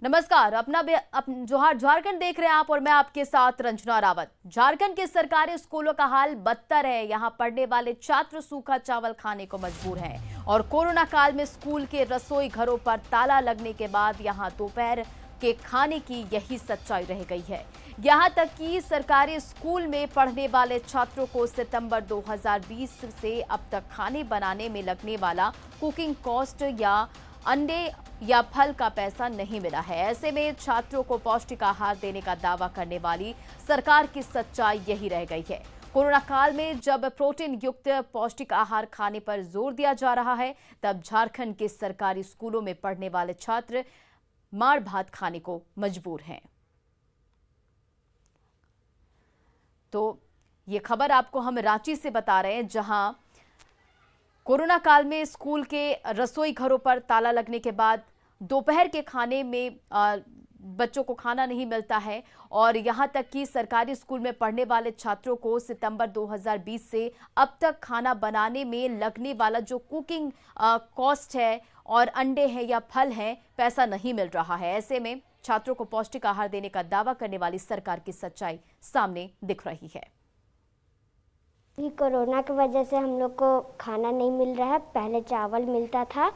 नमस्कार। जोहार झारखंड देख रहे हैं आप और मैं आपके साथ रंजना रावत। झारखंड के सरकारी स्कूलों का हाल बदतर है। यहां पढ़ने वाले छात्र सूखा चावल खाने को मजबूर हैं और कोरोना काल में स्कूल के रसोई घरों पर ताला लगने के बाद यहां दोपहर के खाने की यही सच्चाई रह गई है। यहां तक कि सरकारी स्कूल में पढ़ने वाले छात्रों को सितंबर 2020 से अब तक खाने बनाने में लगने वाला कुकिंग कॉस्ट या अंडे या फल का पैसा नहीं मिला है। ऐसे में छात्रों को पौष्टिक आहार देने का दावा करने वाली सरकार की सच्चाई यही रह गई है। कोरोना काल में जब प्रोटीन युक्त पौष्टिक आहार खाने पर जोर दिया जा रहा है, तब झारखंड के सरकारी स्कूलों में पढ़ने वाले छात्र मार भात खाने को मजबूर हैं। तो ये खबर आपको हम रांची से बता रहे हैं, जहां कोरोना काल में स्कूल के रसोई घरों पर ताला लगने के बाद दोपहर के खाने में बच्चों को खाना नहीं मिलता है और यहां तक कि सरकारी स्कूल में पढ़ने वाले छात्रों को सितंबर 2020 से अब तक खाना बनाने में लगने वाला जो कुकिंग कॉस्ट है और अंडे हैं या फल हैं, पैसा नहीं मिल रहा है। ऐसे में छात्रों को पौष्टिक आहार देने का दावा करने वाली सरकार की सच्चाई सामने दिख रही है। कोरोना की वजह से हम लोग को खाना नहीं मिल रहा है। पहले चावल मिलता था,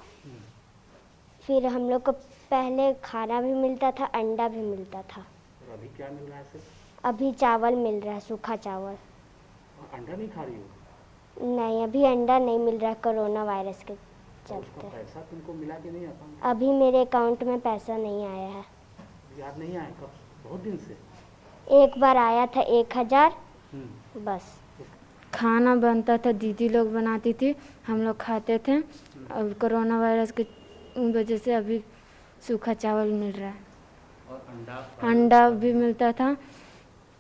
फिर हम लोग को पहले खाना भी मिलता था, अंडा भी मिलता था। और अभी क्या मिल रहा है सिर्फ? अभी चावल मिल रहा है, सूखा चावल। और अंडा नहीं खा रही हो? नहीं, अभी अंडा नहीं मिल रहा है कोरोना वायरस के चलते। पैसा तुमको मिला कि नहीं अकाउंट? अभी मेरे अकाउंट में पैसा नहीं आया है। याद नहीं आया? कब? बहुत दिन से। एक बार आया था 1000, बस। खाना बनता था, दीदी लोग बनाती थी, हम लोग खाते थे। अब कोरोना वायरस की वजह से अभी सूखा चावल मिल रहा है और अंडा भी मिलता था।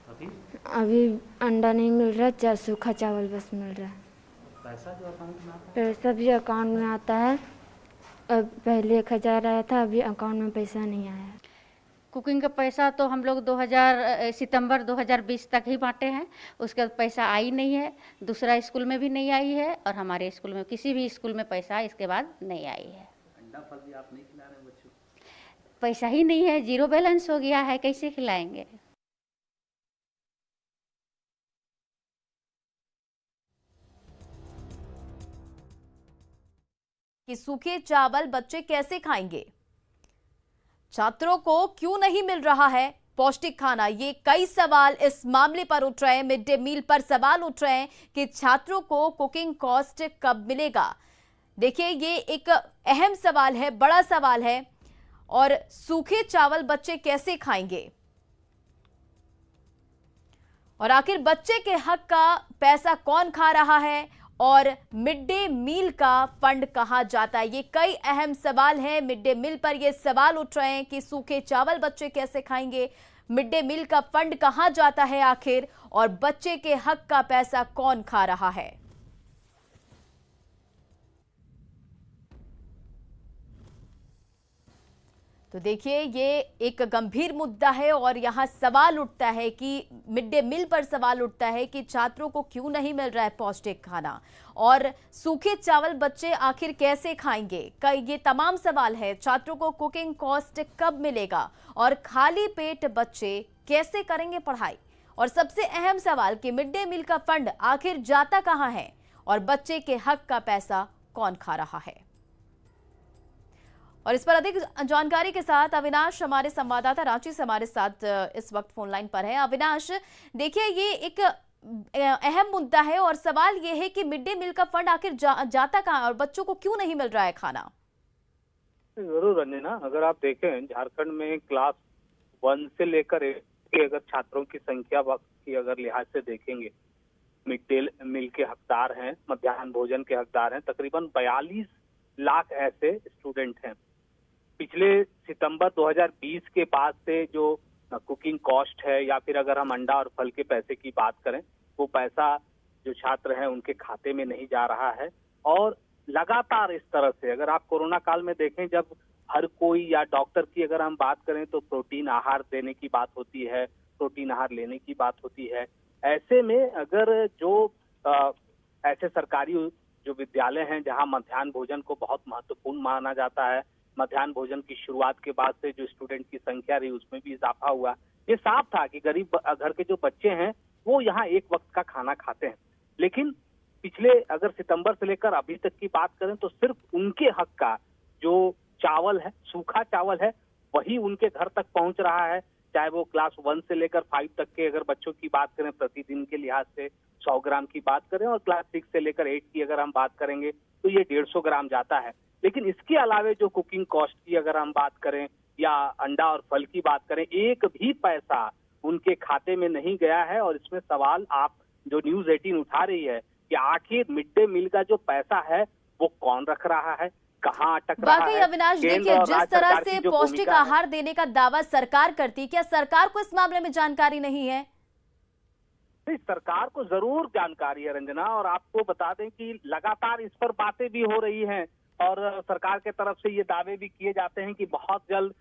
अभी अंडा नहीं मिल रहा, सूखा चावल बस मिल रहा है। पैसा जो अकाउंट में आता है? पैसा भी अकाउंट में आता है। अब पहले 1000 आया था, अभी अकाउंट में पैसा नहीं आया है। कुकिंग का पैसा तो हम लोग सितंबर 2020 तक ही बांटे हैं। उसके बाद पैसा आई नहीं है, दूसरा स्कूल में भी नहीं आई है और हमारे स्कूल में किसी भी स्कूल में पैसा इसके बाद नहीं आई है। अंडा फल भी आप नहीं खिला रहे बच्चों? पैसा ही नहीं है, जीरो बैलेंस हो गया है, कैसे खिलाएंगे। कि सूखे चावल बच्चे कैसे खाएंगे, छात्रों को क्यों नहीं मिल रहा है पौष्टिक खाना, ये कई सवाल इस मामले पर उठ रहे हैं। मिड डे मील पर सवाल उठ रहे हैं कि छात्रों को कुकिंग कॉस्ट कब मिलेगा। देखिए, ये एक अहम सवाल है, बड़ा सवाल है। और सूखे चावल बच्चे कैसे खाएंगे और आखिर बच्चे के हक का पैसा कौन खा रहा है और मिड डे मील का फंड कहां जाता है, ये कई अहम सवाल हैं। मिड डे मील पर ये सवाल उठ रहे हैं कि सूखे चावल बच्चे कैसे खाएंगे, मिड डे मील का फंड कहां जाता है आखिर, और बच्चे के हक का पैसा कौन खा रहा है। तो देखिए, ये एक गंभीर मुद्दा है और यहां सवाल उठता है कि मिड डे मील पर सवाल उठता है कि छात्रों को क्यों नहीं मिल रहा है पौष्टिक खाना और सूखे चावल बच्चे आखिर कैसे खाएंगे। ये तमाम सवाल है। छात्रों को कुकिंग कॉस्ट कब मिलेगा और खाली पेट बच्चे कैसे करेंगे पढ़ाई, और सबसे अहम सवाल कि मिड डे मील का फंड आखिर जाता कहां है और बच्चे के हक का पैसा कौन खा रहा है। और इस पर अधिक जानकारी के साथ अविनाश, हमारे संवाददाता रांची से हमारे साथ इस वक्त फोन लाइन पर है। अविनाश, देखिए, ये एक अहम मुद्दा है और सवाल ये है कि मिड डे मील का फंड आखिर जाता कहाँ और बच्चों को क्यों नहीं मिल रहा है खाना। जरूर रंजना, अगर आप देखें झारखंड में क्लास 1 से लेकर 8 की अगर छात्रों की संख्या की अगर लिहाज से देखेंगे, मिड डे मील के हकदार हैं, मध्याह्न भोजन के हकदार हैं, तकरीबन 42 लाख ऐसे स्टूडेंट हैं। पिछले सितंबर 2020 के बाद से जो कुकिंग कॉस्ट है या फिर अगर हम अंडा और फल के पैसे की बात करें, वो पैसा जो छात्र हैं उनके खाते में नहीं जा रहा है। और लगातार इस तरह से अगर आप कोरोना काल में देखें, जब हर कोई या डॉक्टर की अगर हम बात करें तो प्रोटीन आहार देने की बात होती है, प्रोटीन आहार लेने की बात होती है। ऐसे में अगर जो ऐसे सरकारी जो विद्यालय हैं जहां मध्याह्न भोजन को बहुत महत्वपूर्ण माना जाता है, मध्याह्न भोजन की शुरुआत के बाद से जो स्टूडेंट की संख्या रही उसमें भी इजाफा हुआ। ये साफ था कि गरीब घर के जो बच्चे हैं वो यहाँ एक वक्त का खाना खाते हैं, लेकिन पिछले अगर सितंबर से लेकर अभी तक की बात करें तो सिर्फ उनके हक का जो चावल है, सूखा चावल है, वही उनके घर तक पहुंच रहा है। चाहे वो क्लास 1 से लेकर 5 तक के अगर बच्चों की बात करें प्रतिदिन के लिहाज से 100 ग्राम की बात करें, और क्लास 6 से लेकर 8 की अगर हम बात करेंगे तो ये 150 ग्राम जाता है। लेकिन इसके अलावे जो कुकिंग कॉस्ट की अगर हम बात करें या अंडा और फल की बात करें, एक भी पैसा उनके खाते में नहीं गया है। और इसमें सवाल आप जो न्यूज़ 18 उठा रही है कि आखिर मिड डे मील का जो पैसा है वो कौन रख रहा है, कहाँ अटक रहा है। वाकई अविनाश, देखिए जिस तरह से पौष्टिक आहार देने का दावा सरकार करती, क्या सरकार को इस मामले में जानकारी नहीं है? सरकार को जरूर जानकारी है रंजना, और आपको बता दें कि लगातार इस पर बातें भी हो रही हैं और सरकार के तरफ से ये दावे भी किए जाते हैं कि बहुत जल्द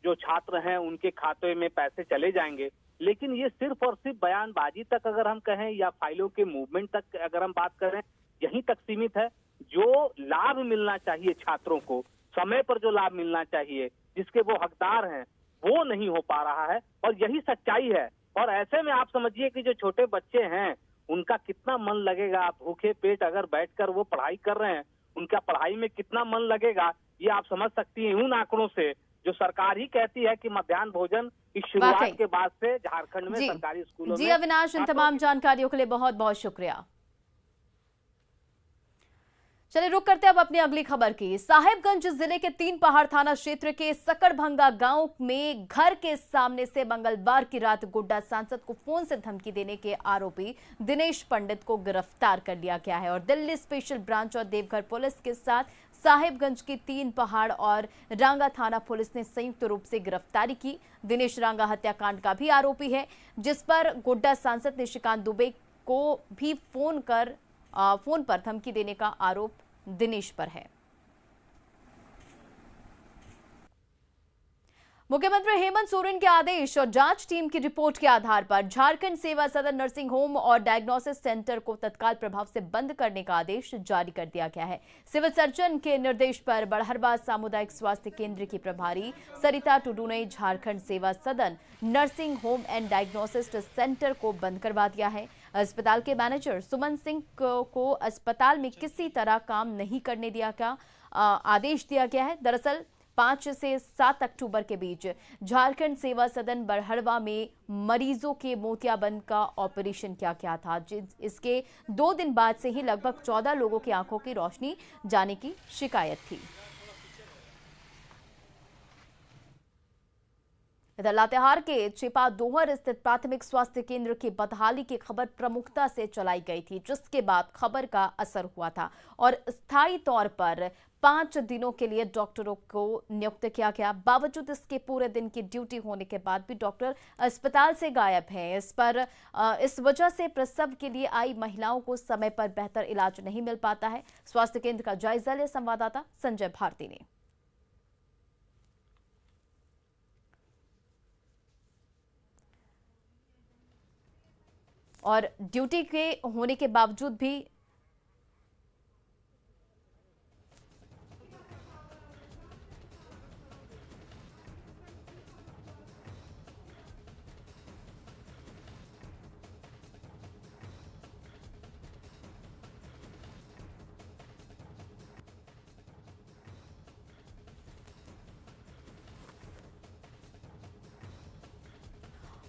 जो छात्र हैं उनके खाते में पैसे चले जाएंगे। लेकिन ये सिर्फ और सिर्फ बयानबाजी तक अगर हम कहें या फाइलों के मूवमेंट तक अगर हम बात करें, यहीं तक सीमित है। जो लाभ मिलना चाहिए छात्रों को, समय पर जो लाभ मिलना चाहिए, जिसके वो हकदार हैं, वो नहीं हो पा रहा है, और यही सच्चाई है। और ऐसे में आप समझिए कि जो छोटे बच्चे हैं उनका कितना मन लगेगा, भूखे पेट अगर बैठकर वो पढ़ाई कर रहे हैं, उनका पढ़ाई में कितना मन लगेगा, ये आप समझ सकती हैं उन आंकड़ों से, जो सरकार ही कहती है कि मध्याह्न भोजन की शुरुआत के बाद से झारखंड में सरकारी स्कूलों में। जी अविनाश, इन तमाम जानकारियों के लिए बहुत बहुत शुक्रिया। चलिए रुक करते अब अपनी अगली खबर की। साहिबगंज जिले के 3 पहाड़ थाना क्षेत्र के सकड़भंगा गांव में घर के सामने से मंगलवार की रात गोड्डा सांसद को फोन से धमकी देने के आरोपी दिनेश पंडित को गिरफ्तार कर लिया गया है। और दिल्ली स्पेशल ब्रांच और देवघर पुलिस के साथ साहिबगंज की 3 पहाड़ और रांगा थाना पुलिस ने संयुक्त रूप से गिरफ्तारी की। दिनेश रांगा हत्याकांड का भी आरोपी है, जिस पर गोड्डा सांसद निशिकांत दुबे को भी फोन पर धमकी देने का आरोप दिनेश पर है। मुख्यमंत्री हेमंत सोरेन के आदेश और जांच टीम की रिपोर्ट के आधार पर झारखंड सेवा सदन नर्सिंग होम और डायग्नोसिस सेंटर को तत्काल प्रभाव से बंद करने का आदेश जारी कर दिया गया है। सिविल सर्जन के निर्देश पर बड़हरवा सामुदायिक स्वास्थ्य केंद्र की प्रभारी सरिता टुडू ने झारखंड सेवा सदन nursing home and diagnosis centre को बंद करवा दिया है। अस्पताल के मैनेजर सुमन सिंह को अस्पताल में किसी तरह काम नहीं करने दिया का आदेश दिया गया है। दरअसल 5 से 7 अक्टूबर के बीच झारखंड सेवा सदन बड़हरवा में मरीजों के मोतियाबंद का ऑपरेशन किया गया था। इसके 2 दिन बाद से ही लगभग 14 लोगों की आंखों की रोशनी जाने की शिकायत थी। इधर लातेहार के चिपादोहर स्थित प्राथमिक स्वास्थ्य केंद्र की बदहाली की खबर प्रमुखता से चलाई गई थी, जिसके बाद खबर का असर हुआ था और स्थायी तौर पर 5 दिनों के लिए डॉक्टरों को नियुक्त किया गया। बावजूद इसके पूरे दिन की ड्यूटी होने के बाद भी डॉक्टर अस्पताल से गायब हैं। इस वजह से प्रसव के लिए आई महिलाओं को समय पर बेहतर इलाज नहीं मिल पाता है। स्वास्थ्य केंद्र का जायजा ले संवाददाता संजय भारती ने। और ड्यूटी के होने के बावजूद भी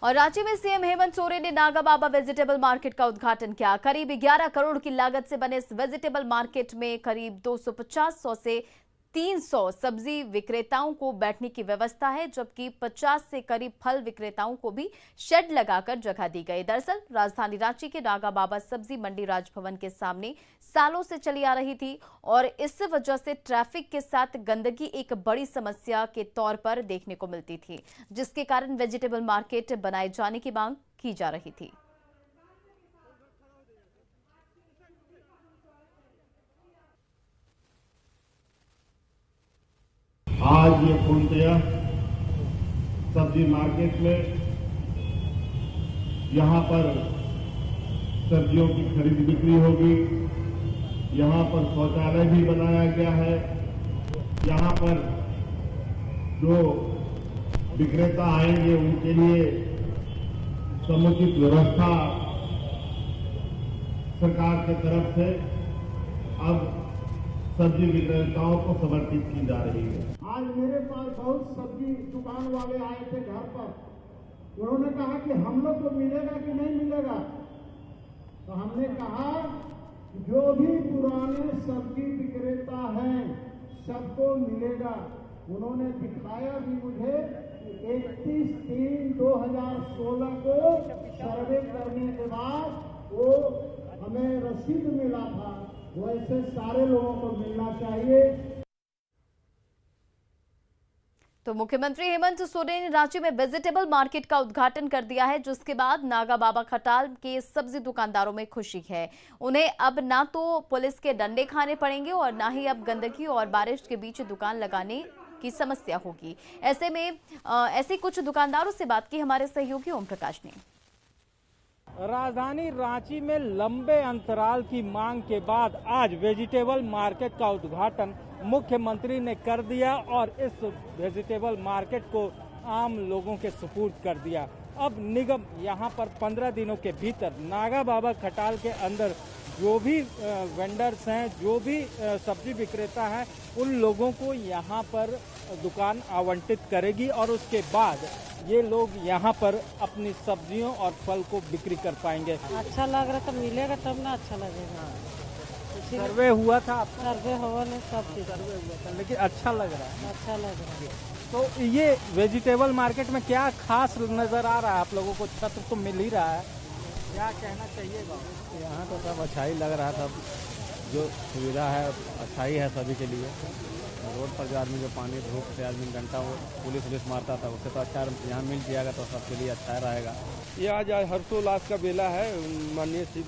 और रांची में सीएम हेमंत सोरेन ने नागा बाबा वेजिटेबल मार्केट का उद्घाटन किया। करीब 11 करोड़ की लागत से बने इस वेजिटेबल मार्केट में करीब 250 से 300 सब्जी विक्रेताओं को बैठने की व्यवस्था है, जबकि 50 से करीब फल विक्रेताओं को भी शेड लगाकर जगह दी गई। दरअसल राजधानी रांची के नागा बाबा सब्जी मंडी राजभवन के सामने सालों से चली आ रही थी और इस वजह से ट्रैफिक के साथ गंदगी एक बड़ी समस्या के तौर पर देखने को मिलती थी, जिसके कारण वेजिटेबल मार्केट बनाए जाने की मांग की जा रही थी। आज ये पूर्णतया सब्जी मार्केट में यहाँ पर सब्जियों की खरीद बिक्री होगी। यहाँ पर शौचालय भी बनाया गया है यहाँ पर जो विक्रेता आएंगे उनके लिए समुचित व्यवस्था सरकार की तरफ से अब सब्जी विक्रेताओं को समर्पित की जा रही है। आज मेरे पास बहुत सब्जी दुकान वाले आए थे घर पर, उन्होंने कहा कि हम लोग को मिलेगा कि नहीं मिलेगा। तो हमने कहा जो भी पुराने सब्जी विक्रेता हैं सबको मिलेगा। उन्होंने दिखाया भी मुझे कि 31/3/2016 को सर्वे करने के बाद वो हमें रसीद मिला था, वैसे सारे लोगों को मिलना चाहिए। तो मुख्यमंत्री हेमंत सोरेन ने रांची में वेजिटेबल मार्केट का उद्घाटन कर दिया है, जिसके बाद नागा बाबा खटाल के सब्जी दुकानदारों में खुशी है। उन्हें अब ना तो पुलिस के डंडे खाने पड़ेंगे और ना ही अब गंदगी और बारिश के बीच दुकान लगाने की समस्या होगी। ऐसे में ऐसे कुछ दुकानदारों से बात की हमारे सहयोगी ओम प्रकाश ने। राजधानी रांची में लंबे अंतराल की मांग के बाद आज वेजिटेबल मार्केट का उद्घाटन मुख्यमंत्री ने कर दिया और इस वेजिटेबल मार्केट को आम लोगों के सुपुर्द कर दिया। अब निगम यहाँ पर 15 दिनों के भीतर नागा बाबा खटाल के अंदर जो भी वेंडर्स हैं, जो भी सब्जी विक्रेता हैं, उन लोगों को यहाँ पर दुकान आवंटित करेगी और उसके बाद ये लोग यहाँ पर अपनी सब्जियों और फल को बिक्री कर पाएंगे। अच्छा लग रहा था, मिलेगा तब ना अच्छा लगेगा। सर्वे हुआ था आपका? सर्वे हुआ नहीं, सब चीज सर्वे हुआ था, लेकिन अच्छा लग रहा है। अच्छा लग रहा है। तो ये वेजिटेबल मार्केट में क्या खास नजर आ रहा है आप लोगों को? छत्र तो मिल ही रहा है, क्या कहना चाहिएगा? यहाँ तो सब अच्छा ही लग रहा था, जो सुविधा है अच्छा ही है सभी के लिए। रोड पर जो आदमी जो पानी धूप से आदमी घंटा वो पुलिस मारता था, उससे तो अच्छा यहाँ मिल जाएगा तो सबके लिए अच्छा रहेगा। ये आज हर्षोल्लास का बेला है। माननीय श्री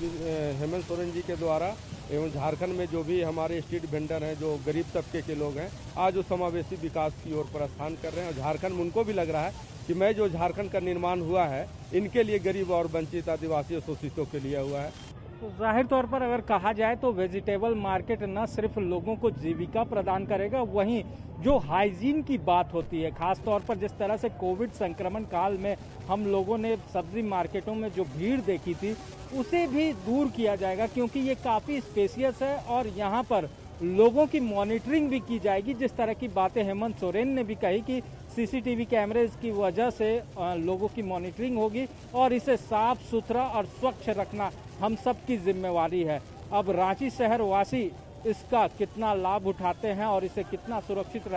हेमंत सोरेन जी के द्वारा एवं झारखंड में जो भी हमारे स्ट्रीट वेंडर हैं, जो गरीब तबके के लोग हैं, आज वो समावेशी विकास की ओर प्रस्थान कर रहे हैं। और झारखंड में उनको भी लग रहा है कि मैं जो झारखंड का निर्माण हुआ है इनके लिए, गरीब और वंचित आदिवासी शोषितों के लिए हुआ है। तो जाहिर तौर पर अगर कहा जाए तो वेजिटेबल मार्केट न सिर्फ लोगों को जीविका प्रदान करेगा, वहीं जो हाइजीन की बात होती है, खास तौर पर जिस तरह से कोविड संक्रमण काल में हम लोगों ने सब्जी मार्केटों में जो भीड़ देखी थी उसे भी दूर किया जाएगा, क्योंकि ये काफ़ी स्पेशियस है और यहाँ पर लोगों की मॉनिटरिंग भी की जाएगी। जिस तरह की बातें हेमंत सोरेन ने भी कही कि सीसीटीवी कैमरेज की वजह से लोगों की मॉनिटरिंग होगी और इसे साफ सुथरा और स्वच्छ रखना हम सब की जिम्मेवारी है। अब रांची शहर वासी इसका कितना लाभ उठाते हैं और इसे कितना सुरक्षित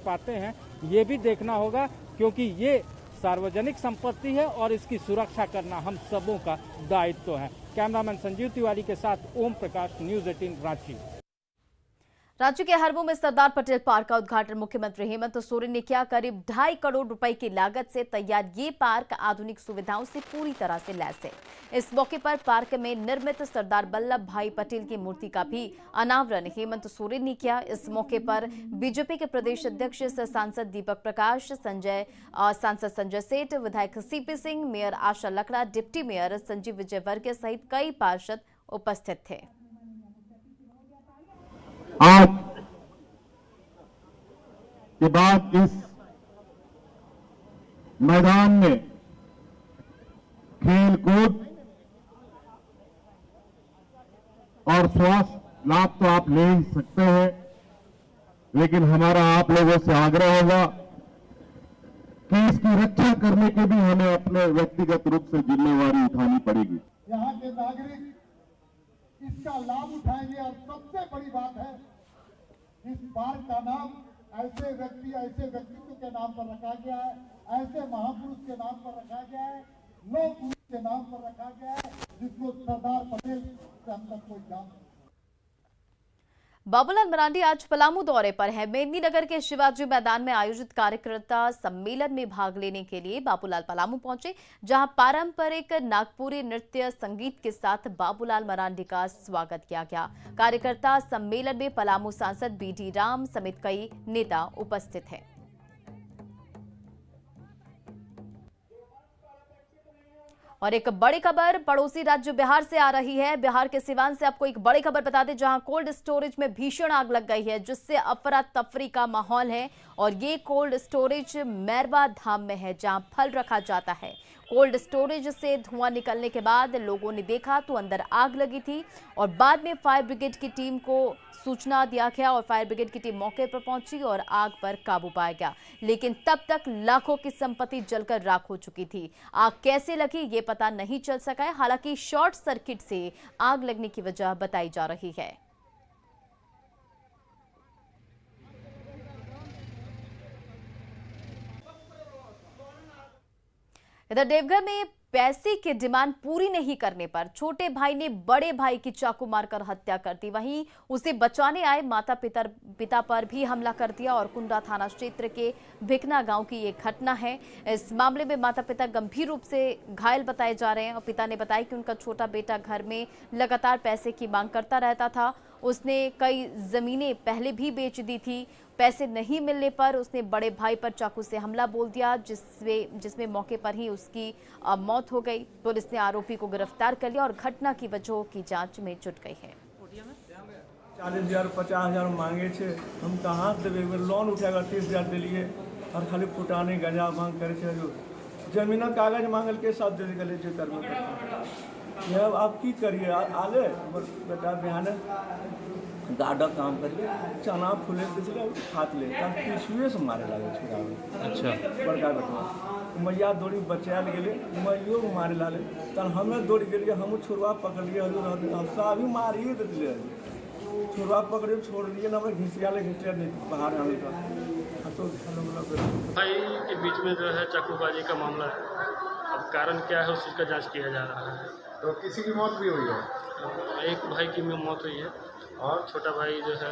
पाते हैं, ये भी देखना होगा, क्योंकि ये सार्वजनिक संपत्ति है और इसकी सुरक्षा करना हम सबों का दायित्व है। कैमरामैन संजीव तिवारी के साथ ओम प्रकाश, न्यूज़ 18 रांची। राज्य के हरबों में सरदार पटेल पार्क का उद्घाटन मुख्यमंत्री हेमंत सोरेन ने किया। करीब 2.5 करोड़ रुपए की लागत से तैयार ये पार्क आधुनिक सुविधाओं से पूरी तरह से लैस है। इस मौके पर पार्क में निर्मित सरदार वल्लभ भाई पटेल की मूर्ति का भी अनावरण हेमंत सोरेन ने किया। इस मौके पर बीजेपी के प्रदेश अध्यक्ष सांसद दीपक प्रकाश, सांसद संजय सेठ, विधायक CP Singh, mayor Asha Lakra, deputy mayor Sanjeev Vijayvargiya सहित कई पार्षद उपस्थित थे। आज के बाद इस मैदान में खेल कूद और स्वास्थ्य लाभ तो आप ले ही सकते हैं, लेकिन हमारा आप लोगों से आग्रह होगा कि इसकी रक्षा करने की भी हमें अपने व्यक्तिगत रूप से जिम्मेवारी उठानी पड़ेगी। यहाँ के नागरिक इसका लाभ उठाएंगे और सबसे बड़ी बात है, इस पार्क का नाम ऐसे व्यक्तित्व के नाम पर रखा गया है, ऐसे महापुरुष के नाम पर रखा गया है, लोक पुरुष के नाम पर रखा गया है, जिसको सरदार पटेल से हम तक कोई जान। बाबूलाल मरांडी आज पलामू दौरे पर है। मेदिनीनगर के शिवाजी मैदान में आयोजित कार्यकर्ता सम्मेलन में भाग लेने के लिए बाबूलाल पलामू पहुंचे, जहां पारंपरिक नागपुरी नृत्य संगीत के साथ बाबूलाल मरांडी का स्वागत किया गया। कार्यकर्ता सम्मेलन में पलामू सांसद बीडी राम समेत कई नेता उपस्थित हैं। और एक बड़ी खबर पड़ोसी राज्य बिहार से आ रही है। बिहार के सिवान से आपको एक बड़ी खबर बता दें, जहां कोल्ड स्टोरेज में भीषण आग लग गई है, जिससे अफरा तफरी का माहौल है। और ये कोल्ड स्टोरेज मैरवा धाम में है, जहां फल रखा जाता है। कोल्ड स्टोरेज से धुआं निकलने के बाद लोगों ने देखा तो अंदर आग लगी थी और बाद में फायर ब्रिगेड की टीम को सूचना दिया गया और फायर ब्रिगेड की टीम मौके पर पहुंची और आग पर काबू पाया गया। लेकिन तब तक लाखों की संपत्ति जलकर राख हो चुकी थी। आग कैसे लगी ये पता नहीं चल सका है। हालांकि शॉर्ट सर्किट से आग लगने की वजह बताई जा रही है। इधर देवघर में पैसे की डिमांड पूरी नहीं करने पर छोटे भाई ने बड़े भाई की चाकू मारकर हत्या कर दी। वहीं उसे बचाने आए माता पिता पर भी हमला कर दिया और कुंडा थाना क्षेत्र के भिकना गांव की ये घटना है। इस मामले में माता पिता गंभीर रूप से घायल बताए जा रहे हैं और पिता ने बताया कि उनका छोटा बेटा घर में लगातार पैसे की मांग करता रहता था। उसने कई जमीनें पहले भी बेच दी थी। पैसे नहीं मिलने पर उसने बड़े भाई पर चाकू से हमला बोल दिया, जिसमें मौके पर ही उसकी मौत हो गई। पुलिस ने आरोपी को गिरफ्तार कर लिया और घटना की वजहों की जांच में जुट गई है। 40,000 50,000 मांगे छे, हम कहाँ देवे? लोन उठाकर 30,000 दिलिए और खाली फुटाने गंजा मांग करे छे। जो जमीन कागज मांगल के साथ दे गले जो कर्म करते हैं। आप की करिए? आले बेटा बिहान गाड़ा काम करिए, चना फूले हाथ ले पिछुए से मारे लगे छुड़ा। अच्छा बड़का बेटा मैया दौड़ी बचायल गए, मैयो मारे लाले तन हमें दौड़ गए, हम छुड़वा पकड़िए सभी मारिए देते। छुड़वा पकड़े छोड़ दिए ना, घिसिया नहीं बाहर आने का। तो भाई के बीच में जो है चाकूबाजी का मामला है। अब कारण क्या है उस चीज़ का जांच किया जा रहा है। तो किसी की मौत भी हुई है? एक भाई की मौत हुई है और छोटा भाई जो है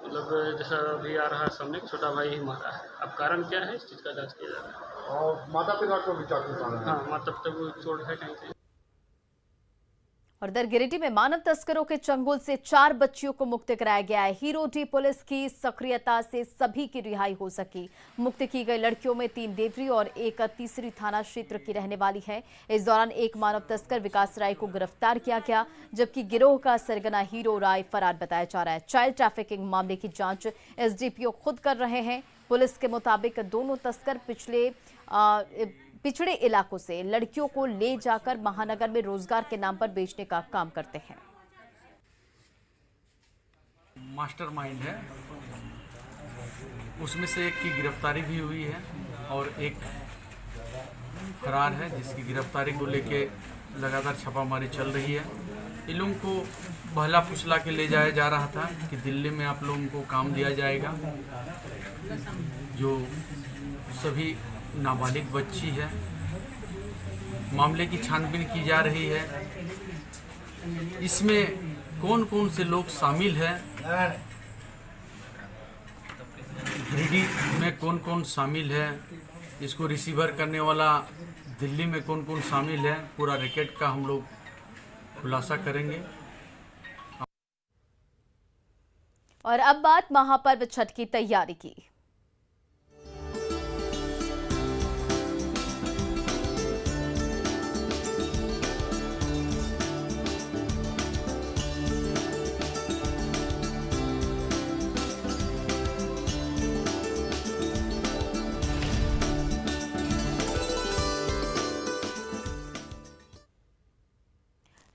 मतलब जैसा अभी आ रहा है सामने, छोटा भाई ही मारा है। अब कारण क्या है इस चीज़ का जांच किया जा रहा है। और माता पिता को भी चाकू मारा है? हाँ, माता पिता को चोट है कहीं कहीं। और इधर गिरिडीह में मानव तस्करों के चंगुल से 4 बच्चियों को मुक्त कराया गया है। हीरोडीह पुलिस की सक्रियता से सभी की रिहाई हो सकी। मुक्त की गई लड़कियों में 3 देवरी और एक तीसरी थाना क्षेत्र की रहने वाली है। इस दौरान एक मानव तस्कर विकास राय को गिरफ्तार किया गया, जबकि गिरोह का सरगना हीरो राय फरार बताया जा रहा है। चाइल्ड ट्रैफिकिंग मामले की जांच एसडीपीओ खुद कर रहे हैं। पुलिस के मुताबिक दोनों तस्कर पिछड़े इलाकों से लड़कियों को ले जाकर महानगर में रोजगार के नाम पर बेचने का काम करते हैं। मास्टरमाइंड है, उसमें से एक की गिरफ्तारी भी हुई है और एक फरार है, जिसकी गिरफ्तारी को लेके लगातार छापामारी चल रही है। इन लोगों को बहला फुसला के ले जाया जा रहा था कि दिल्ली में आप लोगों को काम दिया जाएगा। जो सभी नाबालिग बच्ची है, मामले की छानबीन की जा रही है। इसमें कौन कौन से लोग शामिल हैं, गिरिडीह में कौन कौन शामिल है, इसको रिसीवर करने वाला दिल्ली में कौन कौन शामिल है, पूरा रैकेट का हम लोग खुलासा करेंगे। और अब बात महापर्व छठ की तैयारी की।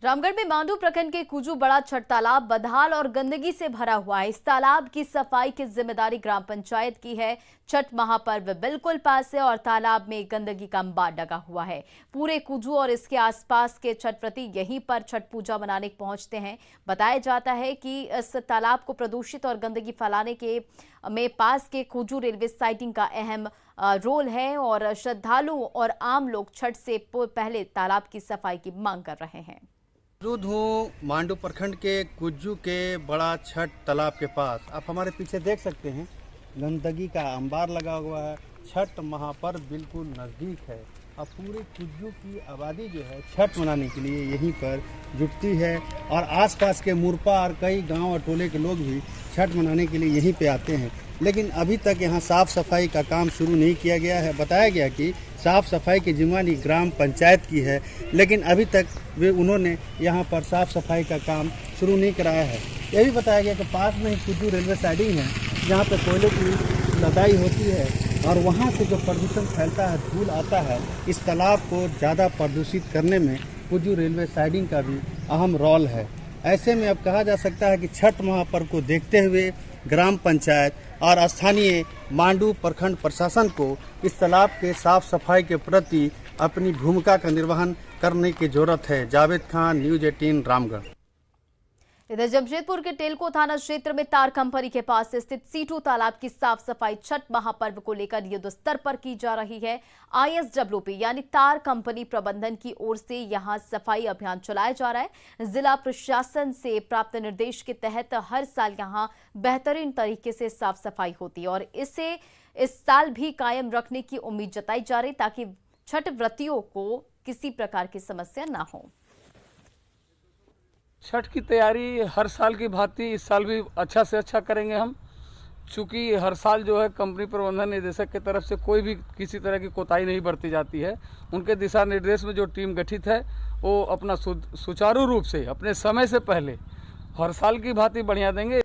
रामगढ़ में मांडू प्रखंड के कुजू बड़ा छठ तालाब बदहाल और गंदगी से भरा हुआ है। इस तालाब की सफाई की जिम्मेदारी ग्राम पंचायत की है। छठ महापर्व बिल्कुल पास है और तालाब में गंदगी का अंबार लगा हुआ है। पूरे कुजू और इसके आसपास के छठ व्रती यहीं पर छठ पूजा मनाने पहुंचते हैं। बताया जाता है कि इस तालाब को प्रदूषित और गंदगी फैलाने के में पास के कुजू रेलवे साइडिंग का अहम रोल है और श्रद्धालु और आम लोग छठ से पहले तालाब की सफाई की मांग कर रहे हैं। मौजूद हूँ मांडू प्रखंड के कुज्जू के बड़ा छठ तालाब के पास। आप हमारे पीछे देख सकते हैं गंदगी का अंबार लगा हुआ है। छठ महापर्व बिल्कुल नज़दीक है। अब पूरे कुज्जू की आबादी जो है छठ मनाने के लिए यहीं पर जुटती है और आसपास के मुरपा और कई गांव और टोले के लोग भी छठ मनाने के लिए यहीं पे आते हैं। लेकिन अभी तक यहाँ साफ़ सफाई का काम शुरू नहीं किया गया है। बताया गया कि साफ़ सफाई की जिम्मेदारी ग्राम पंचायत की है, लेकिन अभी तक उन्होंने यहाँ पर साफ़ सफाई का काम शुरू नहीं कराया है। यह भी बताया गया कि पास में ही कुज्जू रेलवे साइडिंग है, जहाँ पर कोयले की लदाई होती है और वहाँ से जो प्रदूषण फैलता है, धूल आता है, इस तालाब को ज़्यादा प्रदूषित करने में कुज्जू रेलवे साइडिंग का भी अहम रोल है। ऐसे में अब कहा जा सकता है कि छठ महापर्व को देखते हुए ग्राम पंचायत और स्थानीय मांडू प्रखंड प्रशासन को इस तालाब के साफ सफाई के प्रति अपनी भूमिका का निर्वहन करने की जरूरत है। जावेद खान, न्यूज़ 18, रामगढ़। इधर जमशेदपुर के टेलको थाना क्षेत्र में तार कंपनी के पास स्थित सीटू तालाब की साफ सफाई छठ महापर्व को लेकर युद्ध स्तर पर की जा रही है। ISWP यानी तार कंपनी प्रबंधन की ओर से यहां सफाई अभियान चलाया जा रहा है। जिला प्रशासन से प्राप्त निर्देश के तहत हर साल यहां बेहतरीन तरीके से साफ सफाई होती है और इसे इस साल भी कायम रखने की उम्मीद जताई जा रही ताकि छठ व्रतियों को किसी प्रकार की समस्या ना हो। छठ की तैयारी हर साल की भांति इस साल भी अच्छा से अच्छा करेंगे हम, चूँकि हर साल जो है कंपनी प्रबंधन निदेशक की तरफ से कोई भी किसी तरह की कोताही नहीं बरती जाती है। उनके दिशा निर्देश में जो टीम गठित है वो अपना सुचारू रूप से अपने समय से पहले हर साल की भांति बढ़िया देंगे।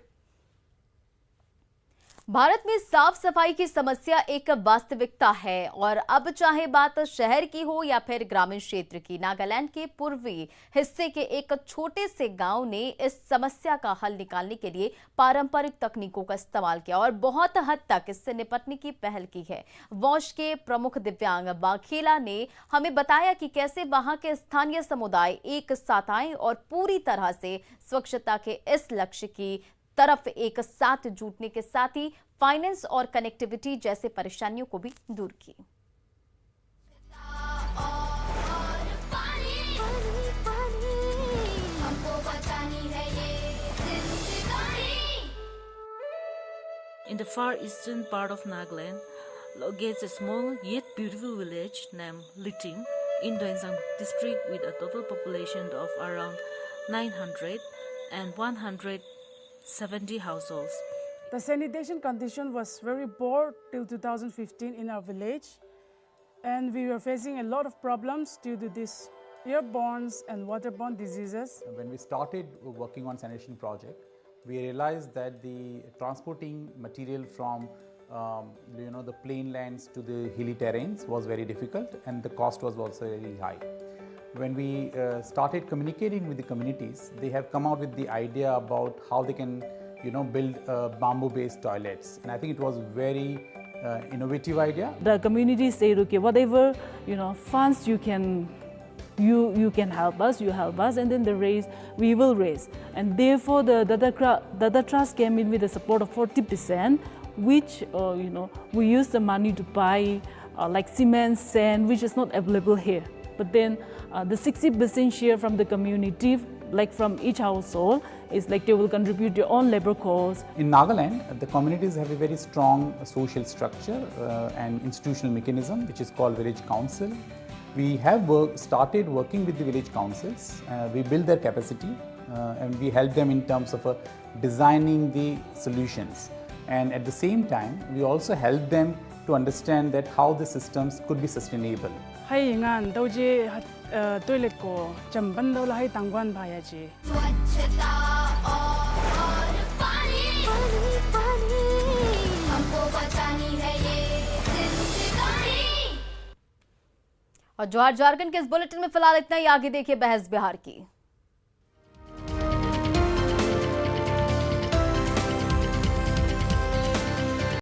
भारत में साफ सफाई की समस्या एक वास्तविकता है और अब चाहे बात शहर की हो या फिर ग्रामीण क्षेत्र की, नागालैंड के पूर्वी हिस्से के एक छोटे से गांव ने इस समस्या का हल निकालने के लिए पारंपरिक तकनीकों का इस्तेमाल किया और बहुत हद तक इससे निपटने की पहल की है। वॉश के प्रमुख दिव्यांग बाघेला ने हमें बताया कि कैसे वहां के स्थानीय समुदाय एक साथ आए और पूरी तरह से स्वच्छता के इस लक्ष्य की तरफ एक साथ जुटने के साथ ही फाइनेंस और कनेक्टिविटी जैसे परेशानियों को भी दूर की। In the far eastern part of Nagaland locates a small yet beautiful village named Liting in Doensang district with a total population of around 900 and 170 households. The sanitation condition was very poor till 2015 in our village, and we were facing a lot of problems due to these airborne and waterborne diseases. When we started working on sanitation project, we realized that the transporting material from the plain lands to the hilly terrains was very difficult, and the cost was also very high. When we started communicating with the communities, they have come out with the idea about how they can build bamboo-based toilets, and I think it was very innovative idea. The community said, okay, whatever funds you can help us, you help us, and then the raise we will raise. And therefore, the Dada Trust came in with the support of 40%, which we use the money to buy like cement, sand, which is not available here. But then the 60% share from the community, like from each household, is like they will contribute their own labor costs. In Nagaland, the communities have a very strong social structure and institutional mechanism, which is called village council. We have started working with the village councils. We build their capacity and we help them in terms of designing the solutions. And at the same time, we also help them to understand that how the systems could be sustainable. Hay ngan doje toilet ko chamban dola hay tangwan bhaya ji. और जवाहर झारखंड के इस bulletin में फिलहाल इतना ही। आगे देखिए बहस बिहार की।